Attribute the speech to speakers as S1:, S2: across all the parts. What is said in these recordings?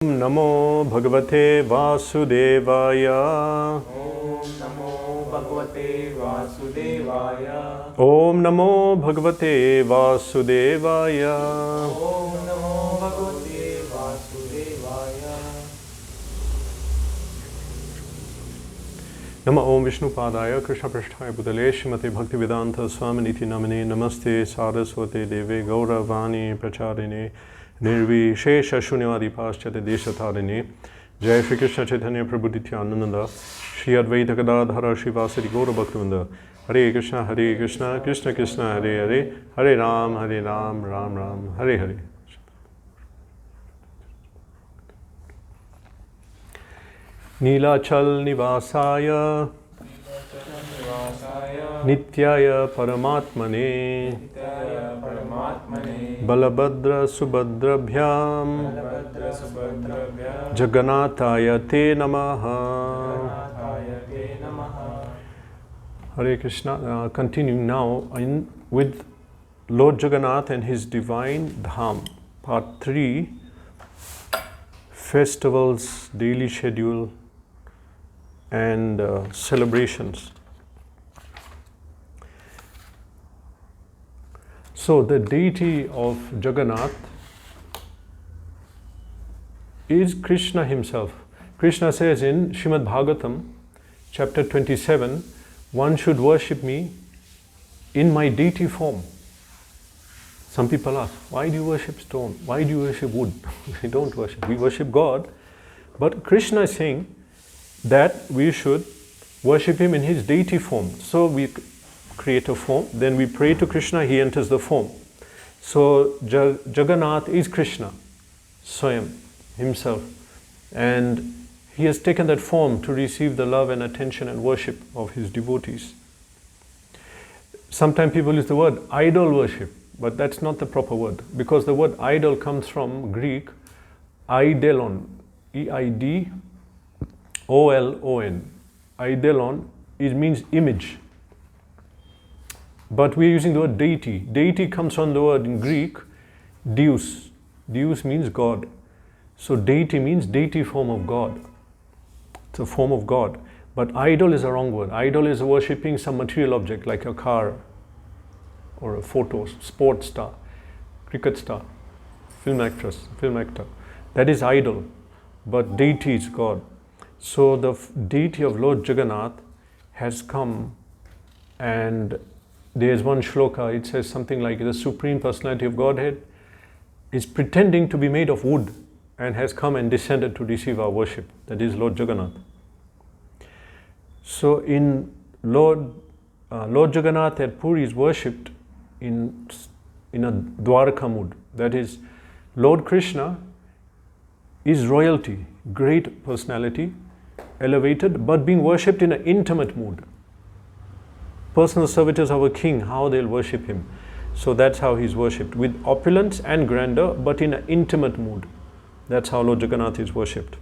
S1: Namo Bhagavate Vasudevaya.
S2: Om Namo Bhagavate Vasudevaya.
S1: Om Namo Bhagavate Vasudevaya.
S2: Om Namo Bhagavate Vasudevaya.
S1: Nama Om Vishnu Padaya Krishna Prasthaya Bhutale Srimate Bhaktivedanta Swaminiti Namane Namaste Saraswate Deve Gauravani Pracharine Nirvishesha Shunyavadi Paschate Deshatarine Jai Shri Krishna Chaitanya Prabhu Nityananda Shri Advaita Gadadhara Shivasati Gaura Bhaktivinoda Hare Krishna Krishna Krishna Hare Hare Hare Ram Ram Ram Hare Hare. Nilachal Nivasaya Nityaya Paramatmane Balabhadra Subhadrabhyam Jagannataya Te Namaha. Hare Krishna. Continuing now with Lord Jagannath and his divine Dham, part 3, festivals, daily schedule and celebrations. So the deity of Jagannath is Krishna himself. Krishna says in Srimad Bhagavatam, chapter 27, one should worship me in my deity form. Some people ask, why do you worship stone? Why do you worship wood? We don't worship. We worship God. But Krishna is saying that we should worship him in his deity form. So we create a form, then we pray to Krishna, he enters the form. So Jagannath is Krishna, Swayam, himself. And he has taken that form to receive the love and attention and worship of his devotees. Sometimes people use the word idol worship, but that's not the proper word, because the word idol comes from Greek eidelon, E-I-D-O-L-O-N. Eidelon, it means image. But we are using the word deity. Deity comes from the word in Greek, Deus. Deus means God. So deity means deity form of God. It's a form of God. But idol is a wrong word. Idol is worshipping some material object like a car or a photo, sports star, cricket star, film actress, film actor. That is idol. But deity is God. So the deity of Lord Jagannath has come, and there's one shloka, it says something like the Supreme Personality of Godhead is pretending to be made of wood and has come and descended to receive our worship. That is Lord Jagannath. So in Lord Jagannath at Puri is worshipped in a Dwarka mood. That is, Lord Krishna is royalty, great personality, elevated, but being worshipped in an intimate mood. Personal servitors of a king, how they'll worship him. So that's how he's worshipped, with opulence and grandeur, but in an intimate mood. That's how Lord Jagannath is worshipped.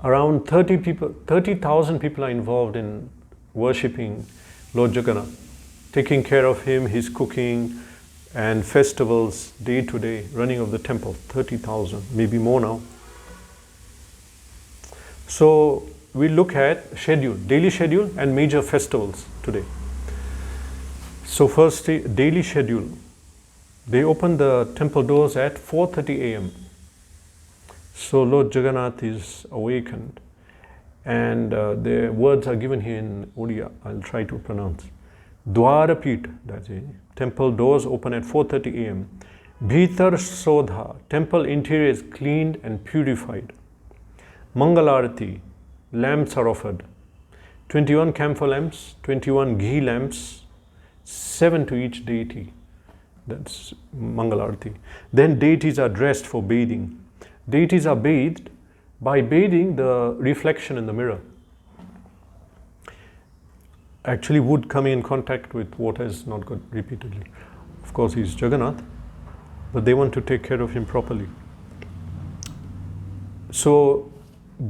S1: Around 30,000 people are involved in worshipping Lord Jagannath, taking care of him, his cooking, and festivals day to day, running of the temple. 30,000, maybe more now. So we look at schedule, daily schedule and major festivals today. So first, daily schedule. They open the temple doors at 4:30 a.m. So Lord Jagannath is awakened, and the words are given here in Odia. I'll try to pronounce. Dwarapit, that's it. Temple doors open at 4:30 a.m. Bhitar Sodha, temple interior is cleaned and purified. Mangalarati, lamps are offered. 21 camphor lamps, 21 ghee lamps, 7 to each deity. That's Mangalarati. Then deities are dressed for bathing. Deities are bathed by bathing the reflection in the mirror. Actually, wood coming in contact with water is not good repeatedly. Of course, he's Jagannath, but they want to take care of him properly. So,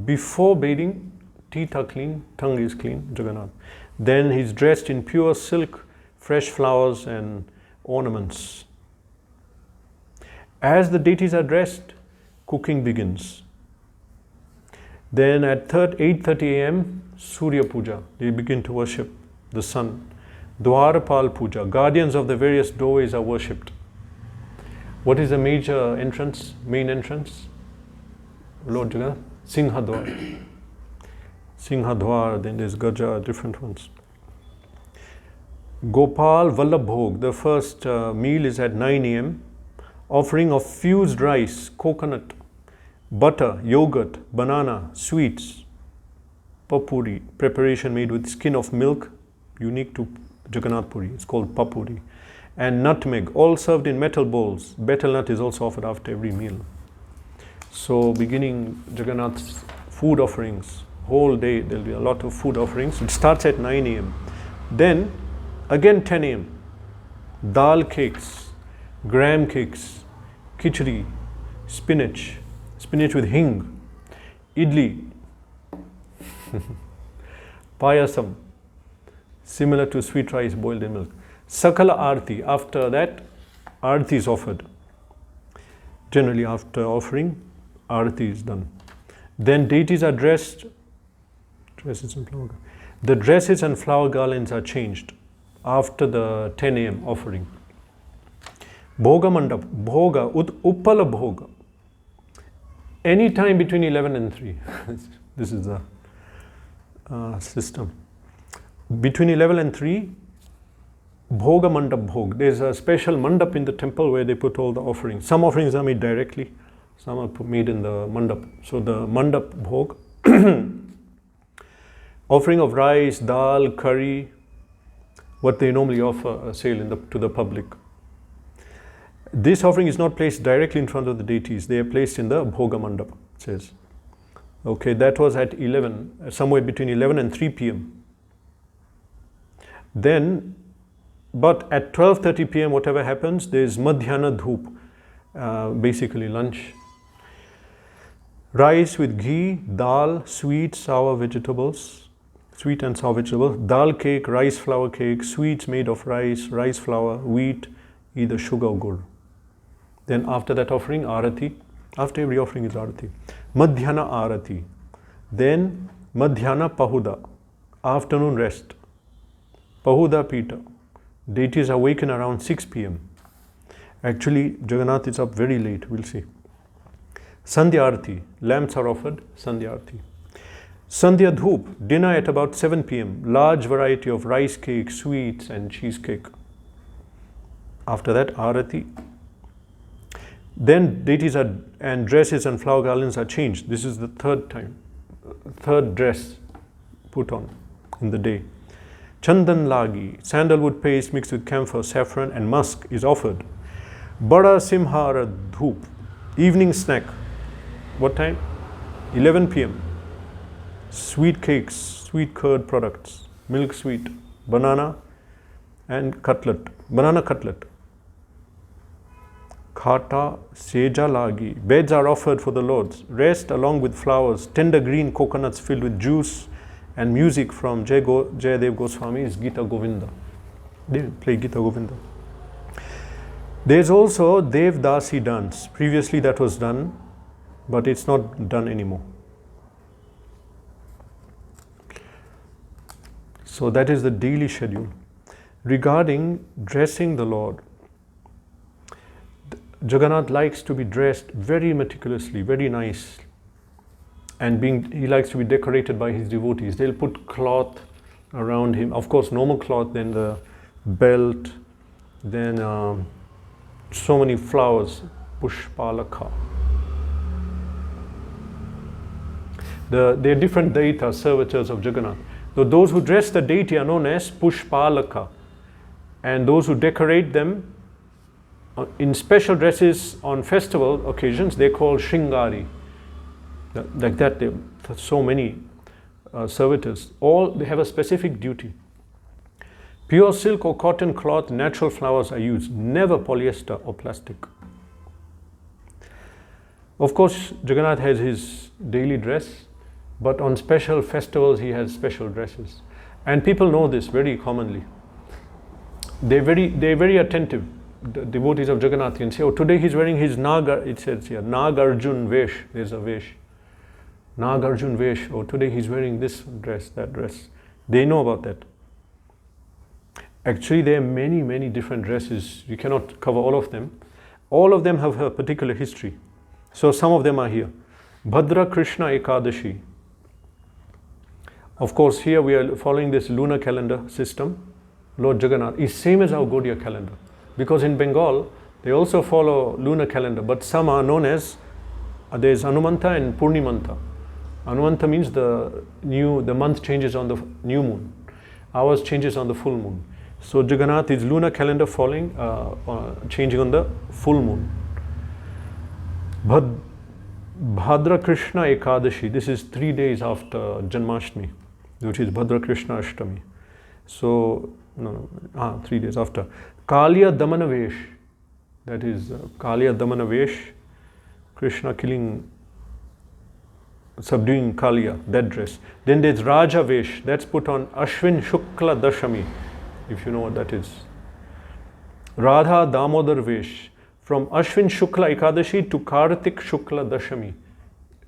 S1: before bathing, teeth are clean, tongue is clean, Jagannath. Then he's dressed in pure silk, fresh flowers and ornaments. As the deities are dressed, cooking begins. Then at 8:30 a.m., Surya Puja, they begin to worship the sun. Dwarapal Puja, guardians of the various doorways are worshipped. What is the major entrance, main entrance? Lord Jagannath? Singhadwar. Singhadwar, then there's Gaja, different ones. Gopal Vallabh Bhog, the first meal is at 9 a.m. Offering of fused rice, coconut, butter, yogurt, banana, sweets, papuri, preparation made with skin of milk, unique to Jagannath Puri, it's called papuri, and nutmeg, all served in metal bowls. Betel nut is also offered after every meal. So beginning Jagannath's food offerings, whole day there will be a lot of food offerings. It starts at 9 a.m. Then again 10 a.m. Dal cakes, gram cakes, khichdi, spinach with hing, idli, payasam, similar to sweet rice boiled in milk. Sakala Arti, after that, Arti is offered. Generally after offering, Arti is done. Then deities are dressed, the dresses and flower garlands are changed after the 10 a.m. offering. Bhoga Mandap, Bhoga, Uppala Bhoga. Any time between 11 and 3. This is the system. Between 11 and 3, Bhoga Mandap Bhog. There's a special mandap in the temple where they put all the offerings. Some offerings are made directly, some are made in the mandap. So the mandap Bhog, offering of rice, dal, curry, what they normally offer sale to the public. This offering is not placed directly in front of the deities. They are placed in the Bhoga Mandap, it says. Okay, that was at 11, somewhere between 11 and 3 p.m. Then, but at 12:30 p.m., whatever happens, there is Madhyana Dhoop, basically lunch. Rice with ghee, dal, sweet, sour vegetables, sweet and sour vegetables, dal cake, rice flour cake, sweets made of rice, rice flour, wheat, either sugar or gur. Then after that offering, Arati. After every offering is Arati. Madhyana Arati. Then Madhyana Pahuda, afternoon rest. Pahuda Pita. Deities awaken around 6 p.m. Actually, Jagannath is up very late, we'll see. Sandhya Arati. Lamps are offered, Sandhya Arati. Sandhya Dhoop. Dinner at about 7 p.m. Large variety of rice cake, sweets and cheesecake. After that, Arati. Then deities and dresses and flower garlands are changed. This is the third dress put on in the day. Chandan Lagi, sandalwood paste mixed with camphor, saffron and musk is offered. Bada Simhara Dhoop, evening snack. What time? 11 p.m. Sweet cakes, sweet curd products, milk sweet, banana and cutlet, banana cutlet. Khata Seja Lagi. Beds are offered for the lords. Rest along with flowers, tender green coconuts filled with juice and music from Jayadev Goswami's Gita Govinda. They play Gita Govinda. There's also Devdasi dance. Previously that was done, but it's not done anymore. So that is the daily schedule. Regarding dressing the Lord, Jagannath likes to be dressed very meticulously, very nice, and he likes to be decorated by his devotees. They'll put cloth around him, of course normal cloth, then the belt, then so many flowers, pushpalaka. There are different deitas, servitors of Jagannath. So those who dress the deity are known as pushpalaka, and those who decorate them in special dresses on festival occasions, they call Shringari. Like that, there are so many servitors. All they have a specific duty. Pure silk or cotton cloth, natural flowers are used, never polyester or plastic. Of course, Jagannath has his daily dress, but on special festivals he has special dresses. And people know this very commonly. They're very attentive. the devotees of Jagannatha and say, oh, today he's wearing his it says here, Nagarjun Vesh. There's a Vesh. Nagarjun Vesh. Oh, today he's wearing this dress, that dress. They know about that. Actually, there are many, many different dresses. You cannot cover all of them. All of them have a particular history. So some of them are here. Bhadra Krishna Ekadashi. Of course, here we are following this lunar calendar system. Lord Jagannath is same as our Gaudiya calendar. Because in Bengal, they also follow lunar calendar, but some are known as, there is Anumanta and Purnimanta. Anumanta means the month changes on the new moon. Ours changes on the full moon. So Jagannath is lunar calendar following, changing on the full moon. Bhadra Krishna Ekadashi. This is 3 days after Janmashtami, which is Bhadra Krishna Ashtami. So, 3 days after. Kaliya Damana Vesh. That is Kaliya Damana Vesh. Krishna subduing Kaliya, that dress. Then there's Raja Vesh. That's put on Ashwin Shukla Dashami, if you know what that is. Radha Damodar Vesh. From Ashwin Shukla Ekadashi to Kartik Shukla Dashami.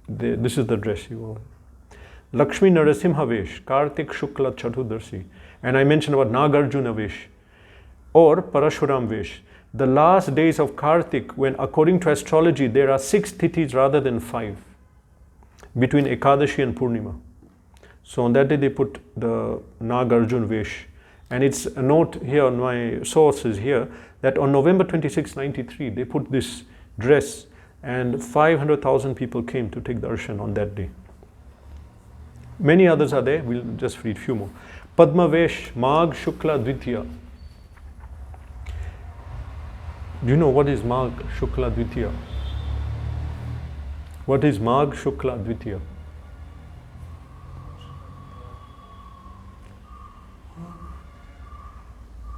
S1: This is the dress you wear. Lakshmi Narasimha Vesh. Kartik Shukla Chaturdashi. And I mentioned about Nagarjuna Vesh or Parashuram Vesh. The last days of Kartik, when according to astrology there are 6 tithis rather than 5 between Ekadashi and Purnima. So on that day they put the Nagarjuna Vesh. And it's a note here on my sources here that on November 26, 93 they put this dress and 500,000 people came to take darshan on that day. Many others are there, we'll just read few more. Padma Vesh, Magh Shukla Dvitiya. Do you know what is Magh Shukla Dvitiya? What is Magh Shukla Dvitiya?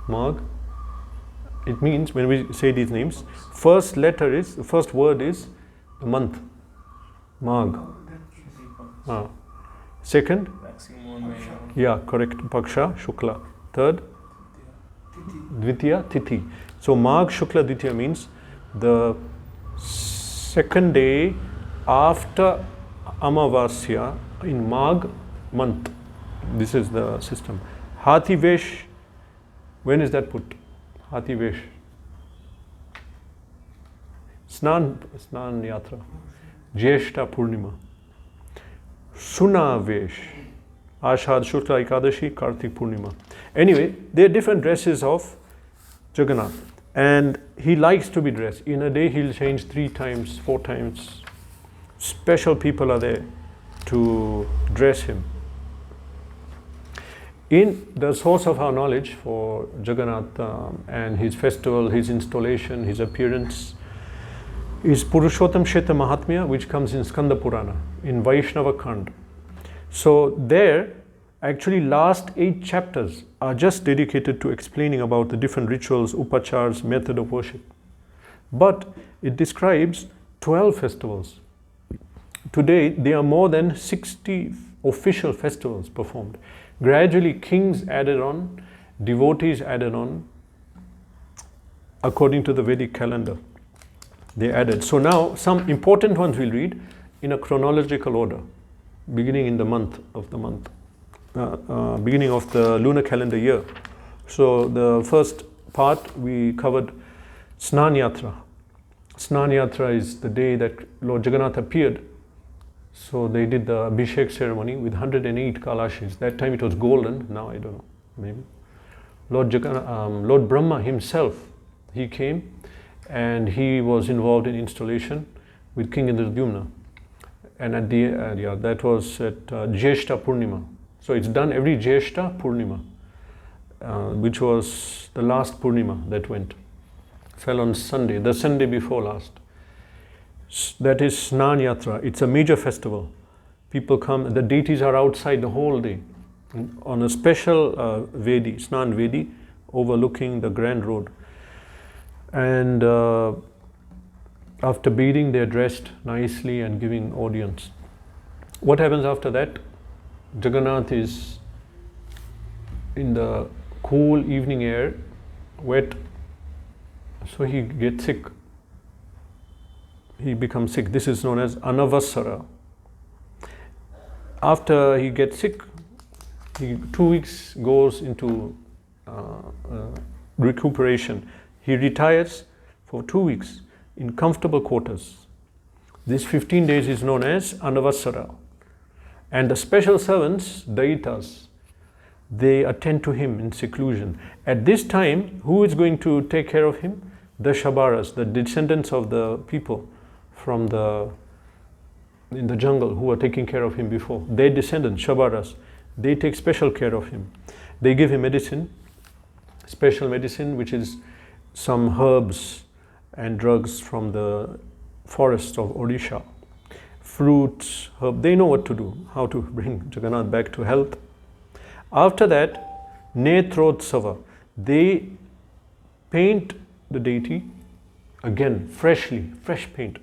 S1: Magh. It means, when we say these names, first word is the month. Magh. Second? Yeah, correct. Paksha, Shukla. Third? Dvitiya, Tithi. So Magh Shukla Dvitiya means the second day after Amavasya in Magh month. This is the system. Hathi Vesh, when is that put? Hathi Vesh. Snan Yatra. Jyeshta Purnima. Suna Vesh. Ashad Shukla Ekadashi, Kartik Purnima. Anyway, there are different dresses of Jagannath. And he likes to be dressed. In a day he'll change 3 times, 4 times. Special people are there to dress him. In the source of our knowledge for Jagannath and his festival, his installation, his appearance, is Purushottam Kshetra Mahatmya, which comes in Skanda Purana, in Vaishnava Khand. So there, actually last 8 chapters are just dedicated to explaining about the different rituals, upachars, method of worship. But it describes 12 festivals. Today, there are more than 60 official festivals performed. Gradually, kings added on, devotees added on, according to the Vedic calendar. They added. So now, some important ones we'll read in a chronological order, beginning in the month of the month, beginning of the lunar calendar year. So the first part we covered Snan Yatra. Snan Yatra is the day that Lord Jagannath appeared. So they did the Abhishek ceremony with 108 kalashis. That time it was golden, now I don't know, maybe. Lord Brahma himself, he came and he was involved in installation with King Indradyumna. And at the that was at Jyeshta Purnima. So it's done every Jyeshta Purnima, which was the last Purnima that went. Fell on Sunday, the Sunday before last. That is Snan Yatra. It's a major festival. People come, the deities are outside the whole day on a special Vedi, Snan Vedi, overlooking the Grand Road. And after bathing, they're dressed nicely and giving audience. What happens after that? Jagannath is in the cool evening air, wet So he gets sick. He becomes sick. This is known as Anavasara. After he gets sick, 2 weeks goes into recuperation. He retires for 2 weeks in comfortable quarters. This 15 days is known as Anavasara. And the special servants, Daitas, they attend to him in seclusion. At this time, who is going to take care of him? The Shabaras, the descendants of the people from in the jungle who were taking care of him before. Their descendants, Shabaras, they take special care of him. They give him medicine, special medicine, which is some herbs and drugs from the forests of Odisha. Fruits, herb, they know what to do, how to bring Jagannath back to health. After that, Netrotsava, they paint the deity again, freshly, fresh paint.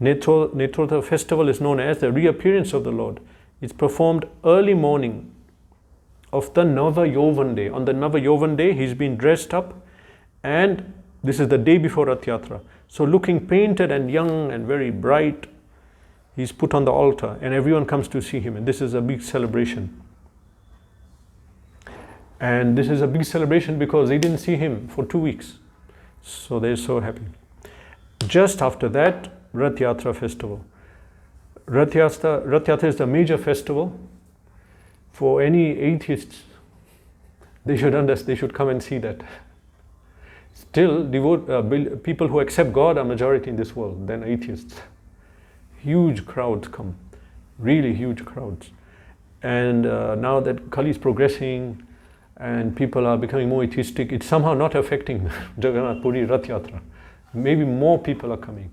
S1: Netrotha festival is known as the reappearance of the Lord. It's performed early morning of the Nava Yovan day. On the Nava Yovan day, he's been dressed up, and this is the day before Rath Yatra. So looking painted and young and very bright, he's put on the altar and everyone comes to see him, and this is a big celebration. And this is a big celebration because they didn't see him for 2 weeks. So they're so happy. Just after that, Rath Yatra festival. Rath Yatra is the major festival for any atheists. They should understand, they should come and see that. Still, people who accept God are majority in this world than atheists. Huge crowds come, really huge crowds. And now that Kali is progressing and people are becoming more atheistic, it's somehow not affecting Jagannath Puri Rath Yatra. Maybe more people are coming.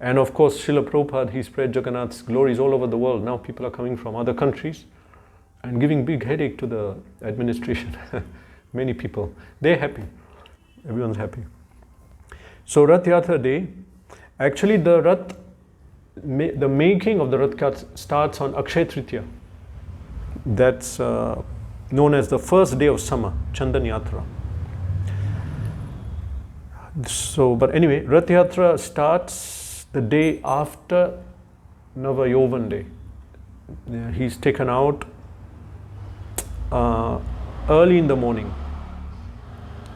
S1: And of course, Srila Prabhupada, he spread Jagannath's glories all over the world. Now people are coming from other countries and giving big headache to the administration. Many people, they're happy. Everyone's happy. So Rath Yatra day, actually the making of the Rath Yatra starts on Akshaya Tritiya. That's known as the first day of summer, Chandan Yatra. So, but anyway, Rath Yatra starts the day after Nava Yovan day. He's taken out early in the morning,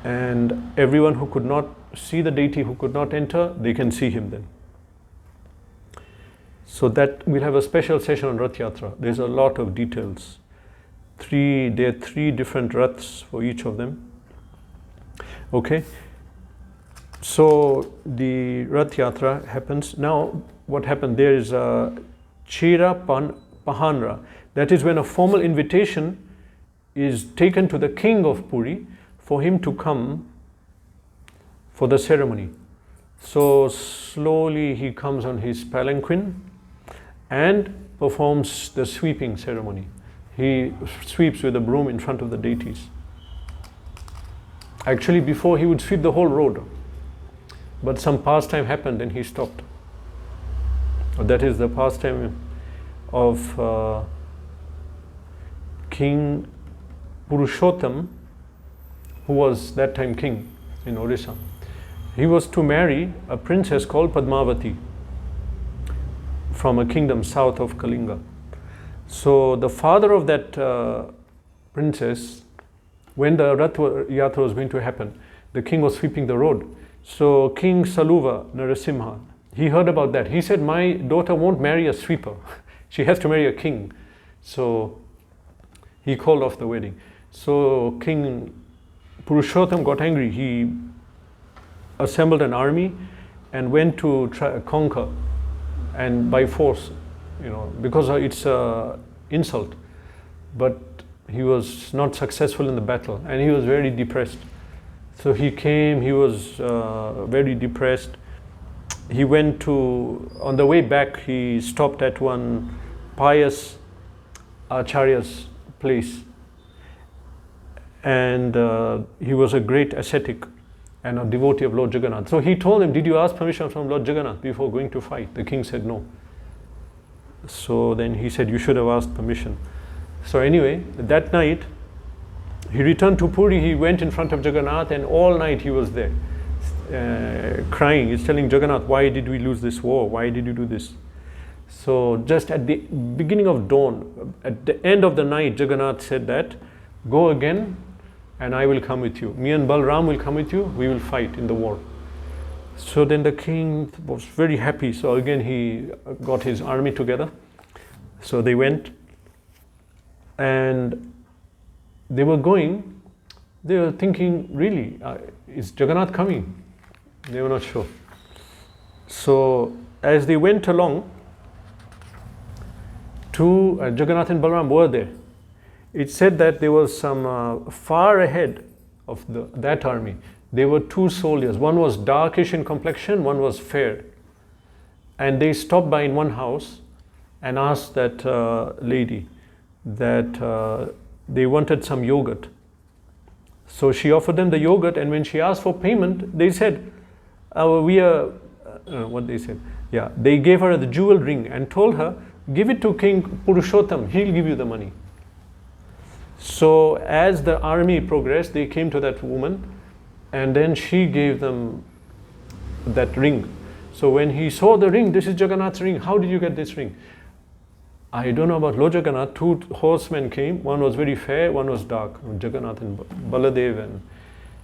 S1: and everyone who could not see the deity, who could not enter, they can see him then. So that we'll have a special session on Rath Yatra. There's a lot of details. There are 3 different Raths for each of them. Okay. So the Rath Yatra happens. Now what happened? There is a Chira Pahanra. That is when a formal invitation is taken to the king of Puri for him to come for the ceremony. So slowly he comes on his palanquin and performs the sweeping ceremony. He sweeps with a broom in front of the deities. Actually, before he would sweep the whole road, but some pastime happened and he stopped. That is the pastime of King Purushottam, who was that time king in Odisha. He was to marry a princess called Padmavati from a kingdom south of Kalinga. So the father of that princess, when the Rath Yatra was going to happen, the king was sweeping the road. So King Saluva Narasimha, he heard about that. He said, my daughter won't marry a sweeper. She has to marry a king. So he called off the wedding. So King Purushottam got angry. He assembled an army and went to conquer, and by force, because it's an insult. But he was not successful in the battle and he was very depressed. So he came, he was very depressed. He went on the way back, he stopped at one pious Acharya's place. And he was a great ascetic and a devotee of Lord Jagannath. So he told him, did you ask permission from Lord Jagannath before going to fight? The king said no. So then he said, you should have asked permission. So anyway, that night, He returned to Puri, he went in front of Jagannath, and all night he was there, crying. He's telling Jagannath, why did we lose this war? Why did you do this? So just at the beginning of dawn, at the end of the night, Jagannath said that, go again and I will come with you. Me and Balram will come with you, we will fight in the war. So then the king was very happy. So again he got his army together. So they went and they were going, they were thinking, really, is Jagannath coming? They were not sure. So as they went along, Jagannath and Balram were there. It said that there was some far ahead of that army. There were two soldiers. One was darkish in complexion, one was fair. And they stopped by in one house and asked that lady that they wanted some yogurt. So she offered them the yogurt, and when she asked for payment, they said, what they said? Yeah, they gave her the jewel ring and told her, give it to King Purushottam, he'll give you the money. So as the army progressed, they came to that woman, and then she gave them that ring. So when he saw the ring, this is Jagannath's ring, how did you get this ring? I don't know about Lord Jagannath, two horsemen came, one was very fair, one was dark, Jagannath and Baladev and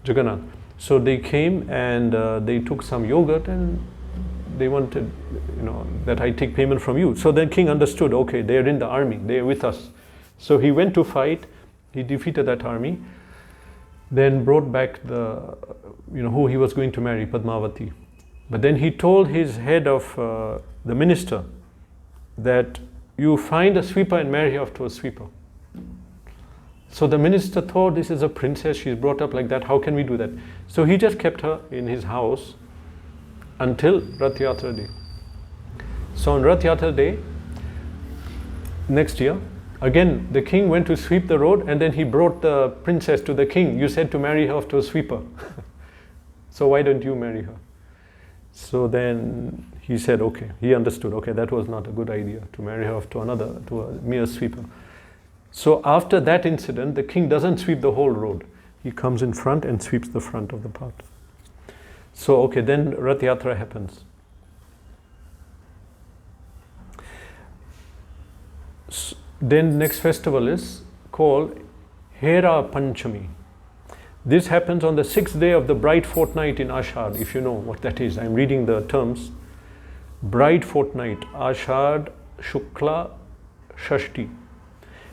S1: Jagannath. So they came and they took some yogurt and they wanted, that I take payment from you. So then king understood, okay, they're in the army, they're with us. So he went to fight, he defeated that army, then brought back who he was going to marry, Padmavati. But then he told his head of the minister that you find a sweeper and marry her off to a sweeper. So the minister thought, this is a princess, she's brought up like that, how can we do that? So he just kept her in his house until Rath Yatra day. So on Rath Yatra day, next year, again the king went to sweep the road, and then he brought the princess to the king. You said to marry her off to a sweeper. So why don't you marry her? So then he said, okay, he understood, okay, that was not a good idea to marry her off to a mere sweeper. So after that incident, the king doesn't sweep the whole road. He comes in front and sweeps the front of the path. So okay, then Rath Yatra happens. Then next festival is called Hera Panchami. This happens on the 6th day of the bright fortnight in Ashad, if you know what that is. I'm reading the terms. Bright fortnight, Ashad Shukla Shashti.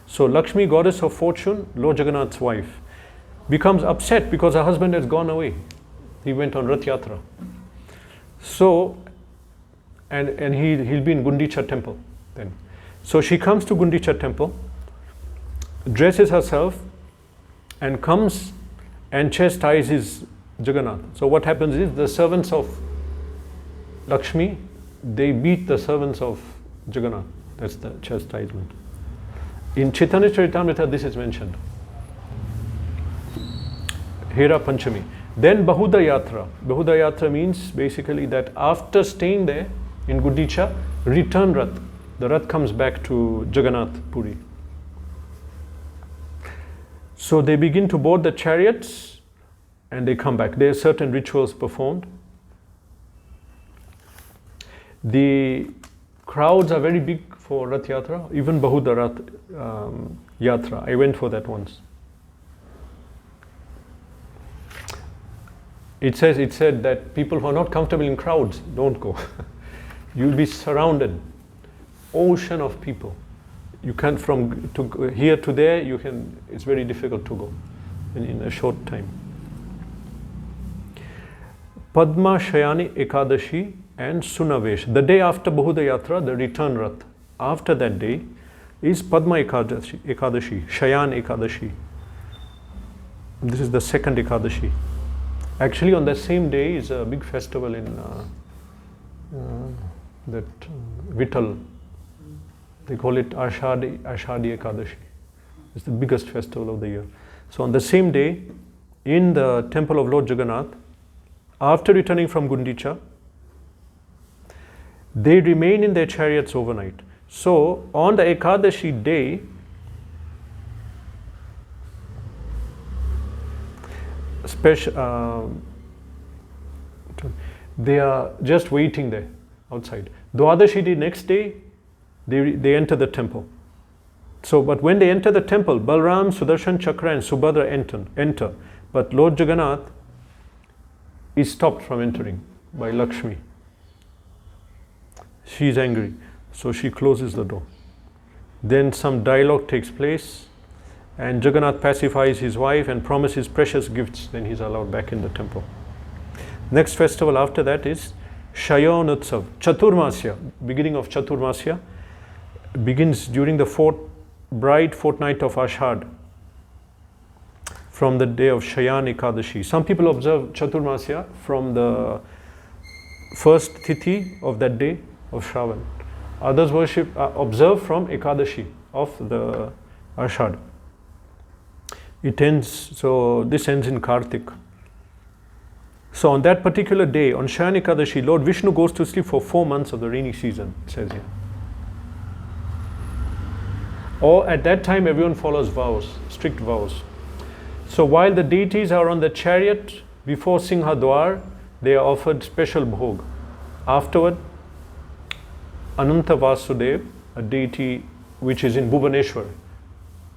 S1: So Lakshmi, goddess of fortune, Lord Jagannath's wife, becomes upset because her husband has gone away. He went on Rath Yatra. So, and he'll be in Gundicha temple then. So she comes to Gundicha temple, dresses herself, and comes and chastises Jagannath. So what happens is the servants of Lakshmi, they beat the servants of Jagannath. That's the chastisement. In Chaitanya Charitamrita, this is mentioned. Hera Panchami. Then Bahuda Yatra. Bahuda Yatra means basically that after staying there in Gundicha, return Rath. The Rath comes back to Jagannath Puri. So they begin to board the chariots and they come back. There are certain rituals performed. The crowds are very big for Rath Yatra, even Bahuda Rath Yatra. I went for that once. It said that people who are not comfortable in crowds, don't go. You'll be surrounded. Ocean of people. You can't here to there, it's very difficult to go in a short time. Padma Shayani Ekadashi and Sunavesh. The day after Bahuda Yatra, the return Rath, after that day is Padma Ekadashi, Shayan Ekadashi. This is the second Ekadashi. Actually, on that same day is a big festival in Vittal. They call it Ashadi Ekadashi. It's the biggest festival of the year. So on the same day, in the temple of Lord Jagannath, after returning from Gundicha, they remain in their chariots overnight. So on the Ekadashi day, special. They are just waiting there outside. Dwadashiti next day, they enter the temple. So, but when they enter the temple, Balram, Sudarshan Chakra and Subhadra enter. But Lord Jagannath is stopped from entering by Lakshmi. She is angry, so she closes the door. Then some dialogue takes place, and Jagannath pacifies his wife and promises precious gifts. Then he is allowed back in the temple. Next festival after that is Shayan Utsav, Chaturmasya. Beginning of Chaturmasya begins during the bright fortnight of Ashad, from the day of Shayan Ekadashi. Some people observe Chaturmasya from the first Tithi of that day of Shravan. Others observe from Ekadashi of the Ashad. This ends in Kartik. So on that particular day, on Shayan Ekadashi, Lord Vishnu goes to sleep for 4 months of the rainy season, it says here. Or at that time, everyone follows vows, strict vows. So while the deities are on the chariot before Singha Dwar, they are offered special bhog. Afterward, Ananta Vasudev, a deity which is in Bhubaneswar,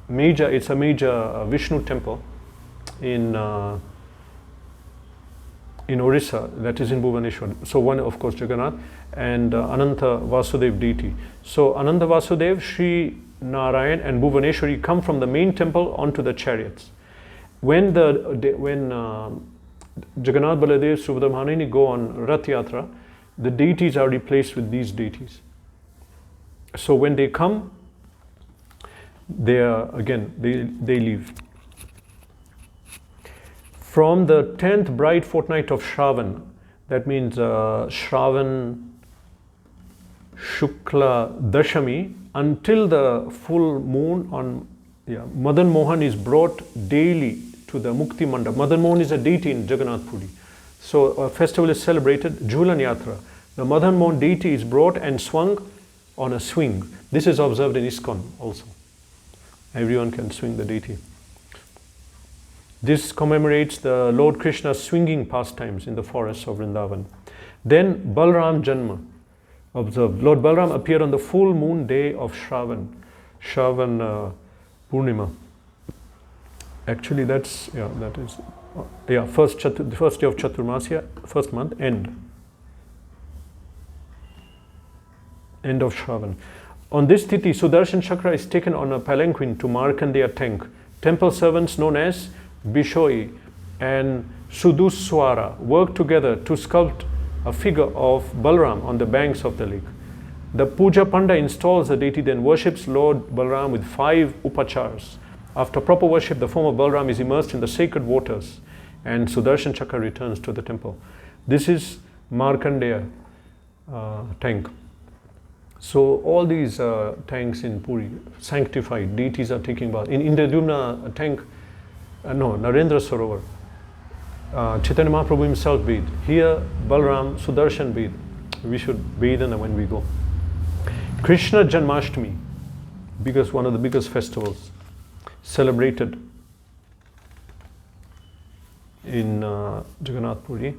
S1: it's a major Vishnu temple in Orissa, that is in Bhubaneswar. So one, of course, Jagannath, and Ananta Vasudev deity. So Ananta Vasudev, Sri Narayan and Bhuvaneshwari come from the main temple onto the chariots. When Jagannath, Baladev, Subhadra, Bhanini go on Rath Yatra, the deities are replaced with these deities. So when they come, they leave. From the 10th bright fortnight of Shravan, that means Shravan Shukla Dashami, until the full moon on Madan Mohan is brought daily to the Mukti Mandap. Madan Mohan is a deity in Jagannath Puri. So a festival is celebrated, Jhulan Yatra. The Madan Mohan deity is brought and swung on a swing. This is observed in ISKCON also. Everyone can swing the deity. This commemorates the Lord Krishna's swinging pastimes in the forests of Vrindavan. Then Balram Janma, observed. Lord Balram appeared on the full moon day of Shravan Purnima. Actually, the first day of Chaturmasya, first month, end of Shravan. On this Tithi, Sudarshan Chakra is taken on a palanquin to Markandeya tank. Temple servants known as Bishoi and Suduswara work together to sculpt a figure of Balram on the banks of the lake. The Puja Panda installs the deity, then worships Lord Balram with 5 upachars. After proper worship, the form of Balram is immersed in the sacred waters and Sudarshan Chakra returns to the temple. This is Markandeya tank. So all these tanks in Puri, sanctified, deities are taking bath. In Indradyumna tank, Narendra Sarovar, Chaitanya Mahaprabhu himself bathed. Here, Balram, Sudarshan bathed. We should bathe in them when we go. Krishna Janmashtami, one of the biggest festivals, celebrated in Jagannath Puri.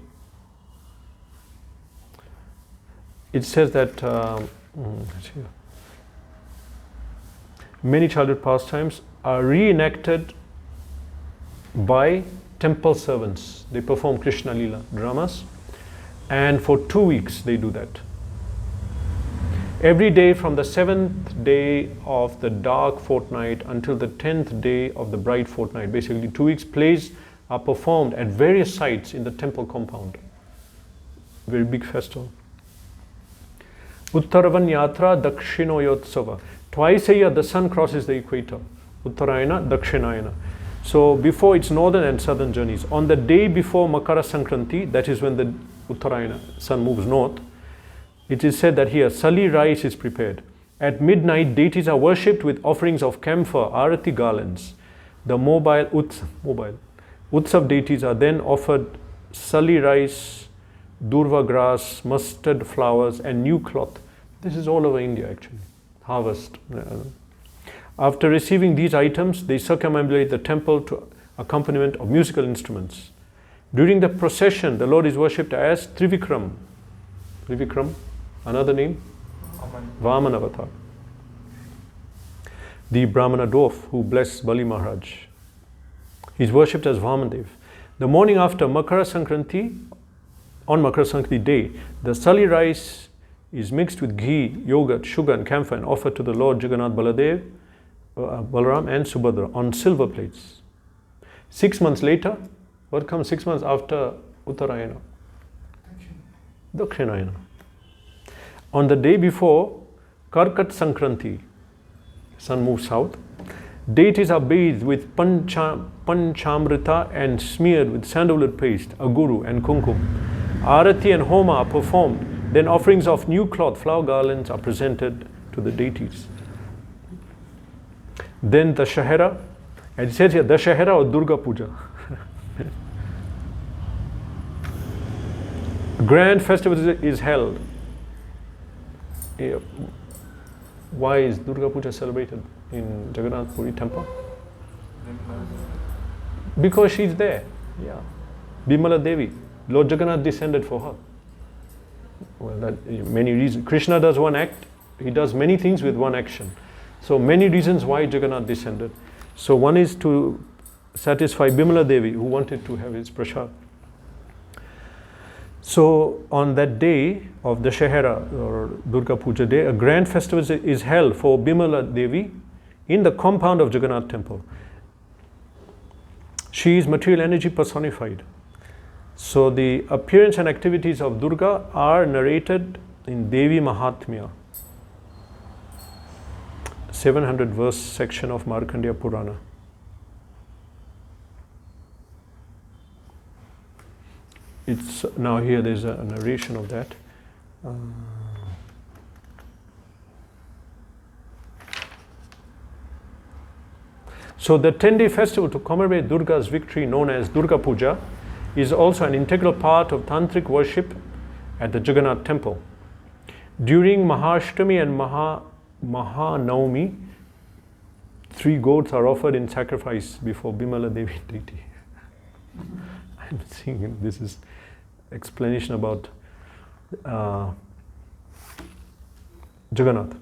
S1: It says that many childhood pastimes are reenacted by temple servants. They perform Krishna Leela dramas, and for 2 weeks they do that. Every day from the 7th day of the dark fortnight until the 10th day of the bright fortnight, basically 2 weeks, plays are performed at various sites in the temple compound. Very big festival. Uttaravan Yatra Dakshinoyotsava. Twice a year the sun crosses the equator. Uttarayana, Dakshinayana. So before its northern and southern journeys, on the day before Makara Sankranti, that is when the Uttarayana, sun moves north, it is said that here sali rice is prepared. At midnight, deities are worshipped with offerings of camphor, arati garlands. The mobile Utsav deities are then offered sali rice, durva grass, mustard flowers and new cloth. This is all over India actually, harvest. After receiving these items, they circumambulate the temple to accompaniment of musical instruments. During the procession, the Lord is worshipped as Trivikram. Trivikram, another name? Vaman avatar. The Brahmana dwarf who blessed Bali Maharaj. He is worshipped as Vamandev. The morning after Makara Sankranti, on Makara Sankranti day, the sali rice is mixed with ghee, yogurt, sugar and camphor and offered to the Lord Jagannath Baladev, Balaram and Subhadra on silver plates. 6 months later, what comes 6 months after Uttarayana? Dakshinayana. On the day before Karkat Sankranti, sun moves south, deities are bathed with panchamrita and smeared with sandalwood paste, aguru and kumkum. Arati and homa are performed. Then offerings of new cloth, flower garlands are presented to the deities. Then Dashahara, and it says here Dashahara or Durga Puja. Grand festival is held. Why is Durga Puja celebrated in Jagannath Puri temple? Because she's there. Yeah. Bimala Devi. Lord Jagannath descended for her. Well, that many reasons. Krishna does one act, he does many things with one action. So many reasons why Jagannath descended. So one is to satisfy Bimala Devi who wanted to have his prasad. So on that day of the Dashahara or Durga Puja day, a grand festival is held for Bimala Devi in the compound of Jagannath temple. She is material energy personified. So the appearance and activities of Durga are narrated in Devi Mahatmya, 700 verse section of Markandeya Purana. It's now here there's a narration of that. So the 10-day festival to commemorate Durga's victory, known as Durga Puja, is also an integral part of tantric worship at the Jagannath temple. During Mahashtami and Mahanavami, 3 goats are offered in sacrifice before Bimala Devi deity. I'm seeing this is explanation about Jagannath.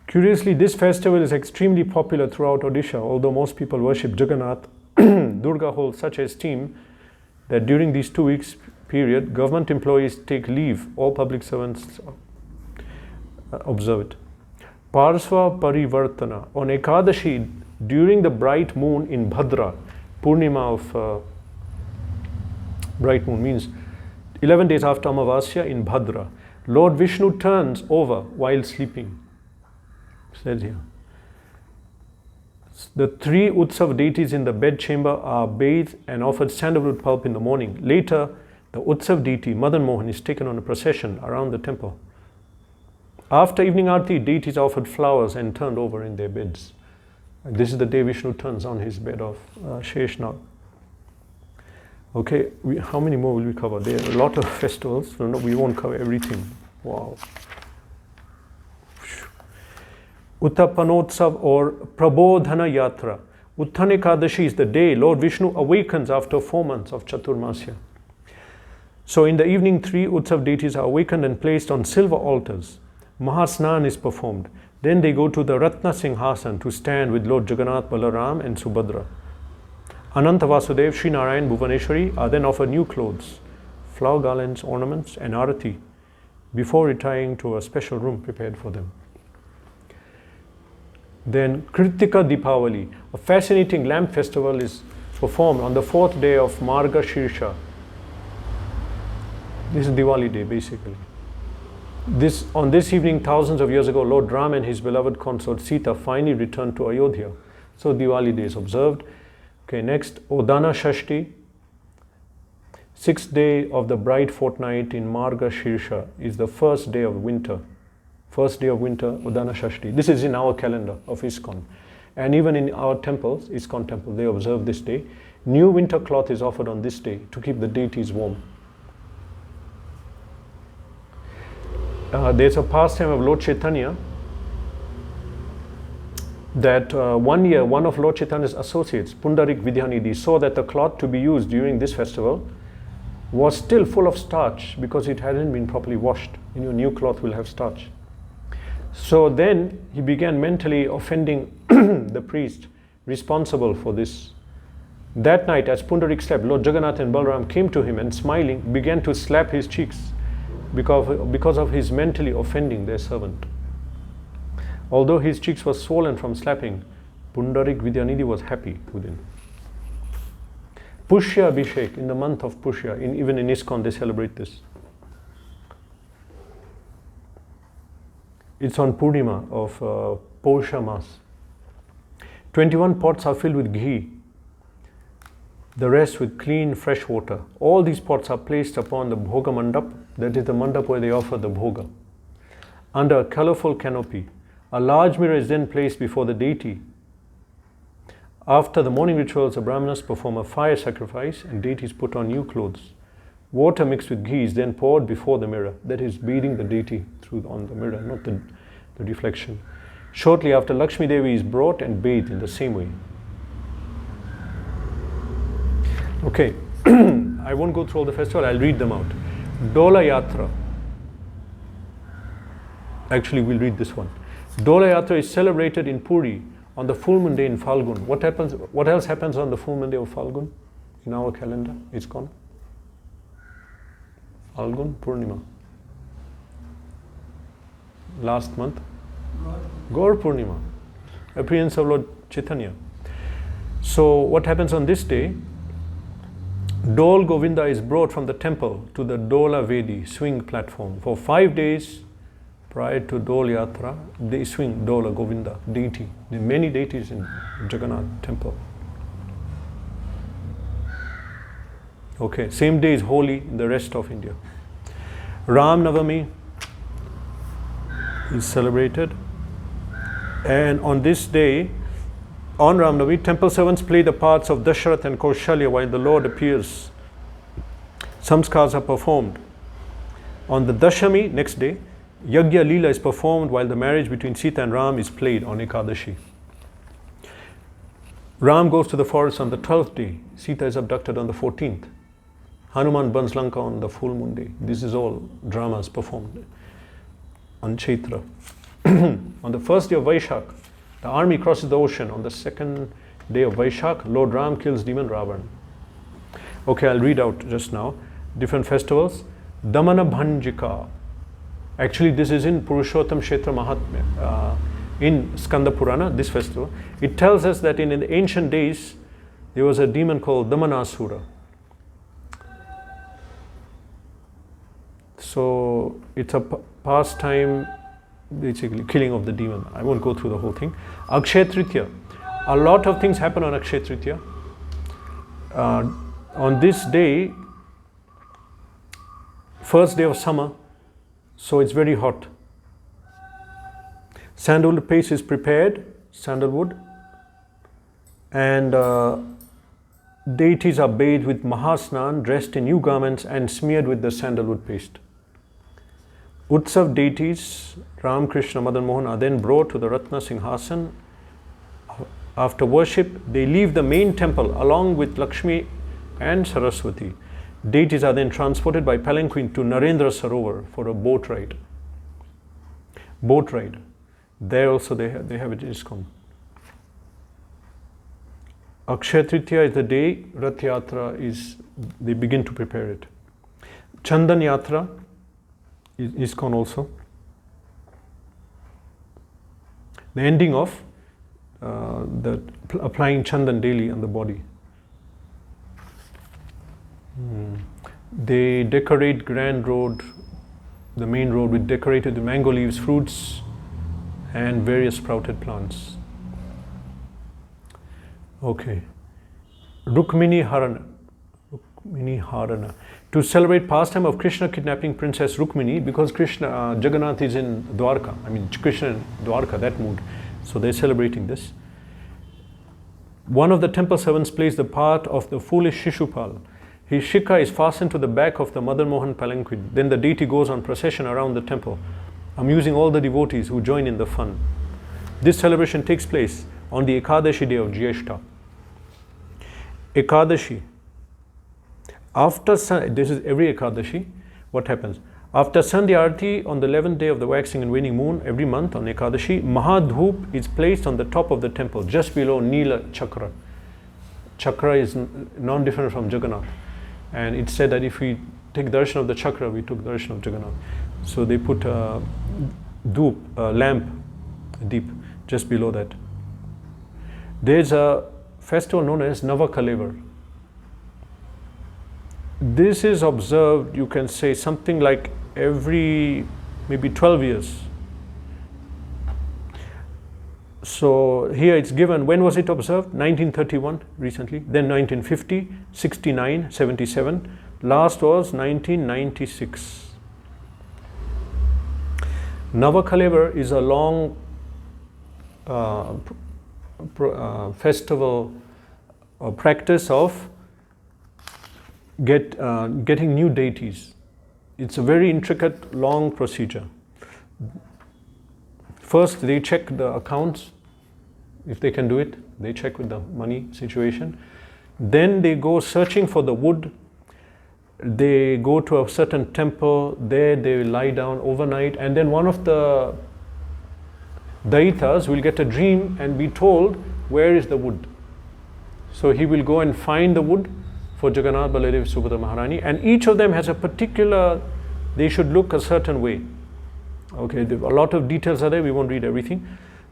S1: Curiously, this festival is extremely popular throughout Odisha. Although most people worship Jagannath, Durga holds such esteem that during these 2 weeks period, government employees take leave, all public servants observe it. Parsva Parivartana, on Ekadashi, during the bright moon in Bhadra, Purnima of bright moon means 11 days after Amavasya in Bhadra, Lord Vishnu turns over while sleeping. Says here. The 3 Utsav deities in the bedchamber are bathed and offered sandalwood pulp in the morning. Later, the Utsav deity, Madan Mohan, is taken on a procession around the temple. After evening arati, deities are offered flowers and turned over in their beds. And this is the day Vishnu turns on his bed of Sheshnag. Okay, how many more will we cover? There are a lot of festivals, so no, we won't cover everything. Wow. Uttapanotsav or Prabodhana Yatra. Utthana Ekadashi is the day Lord Vishnu awakens after 4 months of Chaturmasya. So in the evening, 3 Utsav deities are awakened and placed on silver altars. Mahasnan is performed. Then they go to the Ratna Singhasan to stand with Lord Jagannath, Balaram and Subhadra. Ananta Vasudev, Sri Narayan, Bhuvaneshwari are then offered new clothes, flower garlands, ornaments and arati before retiring to a special room prepared for them. Then Kritika Deepavali, a fascinating lamp festival, is performed on the 4th day of Marga Shirsha. This is Diwali day basically. On this evening, thousands of years ago, Lord Ram and his beloved consort Sita finally returned to Ayodhya. So Diwali day is observed. Okay, next, Odana Shashti, 6th day of the bright fortnight in Marga Shirsha is the first day of winter. First day of winter, Udana Shashti. This is in our calendar of ISKCON. And even in our temples, ISKCON temple, they observe this day. New winter cloth is offered on this day to keep the deities warm. There's a pastime of Lord Chaitanya that one year, one of Lord Chaitanya's associates, Pundarik Vidyanidhi, saw that the cloth to be used during this festival was still full of starch because it hadn't been properly washed. New cloth will have starch. So then he began mentally offending the priest responsible for this. That night, as Pundarik slept, Lord Jagannatha and Balaram came to him and, smiling, began to slap his cheeks because of his mentally offending their servant. Although his cheeks were swollen from slapping, Pundarik Vidyanidhi was happy within. Pushya Abhishek, in the month of Pushya, even in ISKCON they celebrate this. It's on Purnima of Pausha Mas. 21 pots are filled with ghee, the rest with clean fresh water. All these pots are placed upon the Bhoga Mandap, that is the mandap where they offer the Bhoga. Under a colorful canopy, a large mirror is then placed before the deity. After the morning rituals, the Brahmanas perform a fire sacrifice and deities put on new clothes. Water mixed with ghee is then poured before the mirror, that is bathing the deity on the mirror, not the reflection. Shortly after, Lakshmi Devi is brought and bathed in the same way. Okay, I won't go through all the festival, I'll read them out. Dola Yatra. Actually, we'll read this one. Dola Yatra is celebrated in Puri on the full moon day in Falgun. What else happens on the full moon day of Falgun in our calendar? It's gone. Falgun Purnima. Last month. Gaur Purnima. Appearance of Lord Chaitanya. So what happens on this day? Dol Govinda is brought from the temple to the Dola Vedi swing platform. For 5 days prior to Dol Yatra, they swing Dola Govinda, deity. There are many deities in Jagannath temple. Okay, same day is holy in the rest of India. Ram Navami is celebrated. And on this day, on Ram Navami, temple servants play the parts of Dasharath and Kaushalya while the Lord appears. Samskars are performed. On the Dashami, next day, Yagya Leela is performed while the marriage between Sita and Ram is played on Ekadashi. Ram goes to the forest on the 12th day. Sita is abducted on the 14th. Hanuman burns Lanka on the full moon day. This is all dramas performed on Chaitra. On the first day of Vaishak, the army crosses the ocean. On the second day of Vaishak, Lord Ram kills demon Ravan. Okay, I'll read out just now. Different festivals. Damana Bhanjika. Actually, this is in Purushottam Kshetra Mahatmya. In Skanda Purana, this festival. It tells us that in the ancient days, there was a demon called Damanasura. So, it's a pastime, basically killing of the demon. I won't go through the whole thing. Akshaya Tritiya. A lot of things happen on Akshaya Tritiya. On this day, first day of summer, so it's very hot. Sandalwood paste is prepared, sandalwood, and deities are bathed with Mahasnan, dressed in new garments and smeared with the sandalwood paste. Utsav deities, Ram, Krishna, Madan Mohan, are then brought to the Ratna Singhasan. After worship, they leave the main temple along with Lakshmi and Saraswati. Deities are then transported by palanquin to Narendra Sarovar for a boat ride. Boat ride. There also they have it in ISKCON. Akshaya Tritiya is the day Rath Yatra is, they begin to prepare it. Chandan Yatra is ISKCON also. The ending of applying Chandan daily on the body. They decorate Grand Road, the main road, with decorated mango leaves, fruits, and various sprouted plants. Okay. Rukmini Harana. To celebrate pastime of Krishna kidnapping Princess Rukmini, because Jagannath is in Dwarka. I mean, Krishna in Dwarka, that mood. So they're celebrating this. One of the temple servants plays the part of the foolish Shishupal. His shikha is fastened to the back of the Madan Mohan palanquin. Then the deity goes on procession around the temple, amusing all the devotees who join in the fun. This celebration takes place on the Ekadashi day of Jyeshta. Ekadashi. This is every Ekadashi. What happens? After Sandhya Arati on the 11th day of the waxing and waning moon every month on Ekadashi, Mahadhoop is placed on the top of the temple, just below Neela Chakra. Chakra is non-different from Jagannath. And it's said that if we take darshan of the chakra, we took darshan of Jagannath. So they put a dhoop, a lamp, a deep, just below that. There's a festival known as Navakalevar. This is observed, you can say, something like every maybe 12 years. So here it's given, when was it observed? 1931, recently, then 1950, 69, 77, last was 1996. Navakalevar is a long festival or practice of getting new deities. It's a very intricate, long procedure. First, they check the accounts. If they can do it, they check with the money situation. Then they go searching for the wood. They go to a certain temple. There they lie down overnight. And then one of the Daitas will get a dream and be told, where is the wood? So he will go and find the wood for Jagannath, Baladev, Subhadra, Maharani. And each of them has a particular, they should look a certain way. Okay, a lot of details are there, we won't read everything.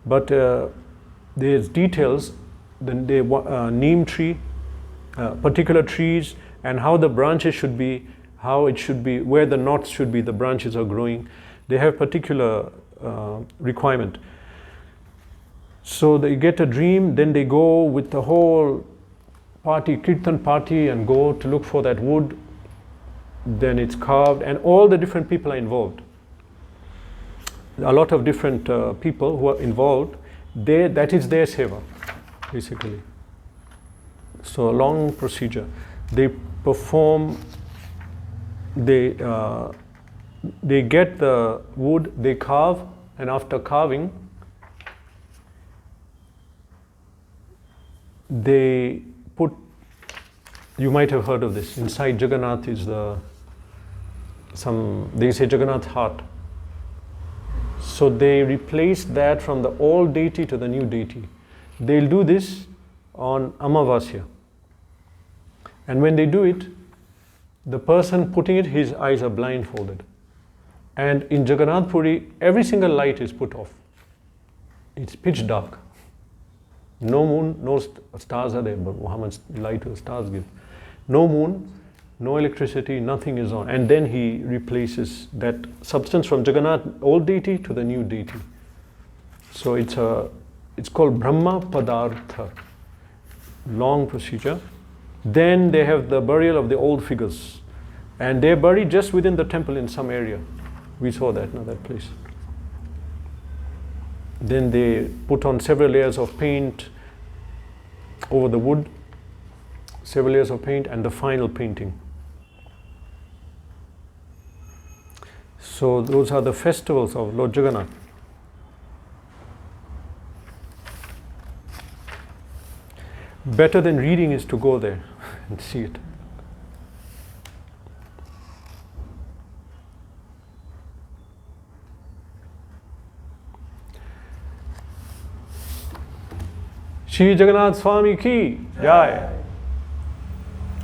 S1: But there's details, the neem tree, particular trees, and how the branches should be, how it should be, where the knots should be, the branches are growing. They have particular requirement. So they get a dream, then they go with the whole party, kirtan party, and go to look for that wood. Then it's carved, and all the different people are involved. A lot of different people who are involved. That is their seva, basically. So a long procedure. They perform. They get the wood. They carve, and after carving, they put. You might have heard of this. Inside Jagannath is they say Jagannath heart. So they replace that from the old deity to the new deity. They'll do this on Amavasya. And when they do it, the person putting it, his eyes are blindfolded. And in Jagannath Puri, every single light is put off. It's pitch dark. No moon, no stars are there, but Muhammad's light or stars give. No moon, no electricity, nothing is on. And then he replaces that substance from Jagannath, old deity, to the new deity. So it's called Brahma Padartha. Long procedure. Then they have the burial of the old figures. And they're buried just within the temple in some area. We saw that, that place. Then they put on several layers of paint over the wood, several layers of paint, and the final painting. So those are the festivals of Lord Jagannath. Better than reading is to go there and see it. Shri Jagannath Swami ki Jai.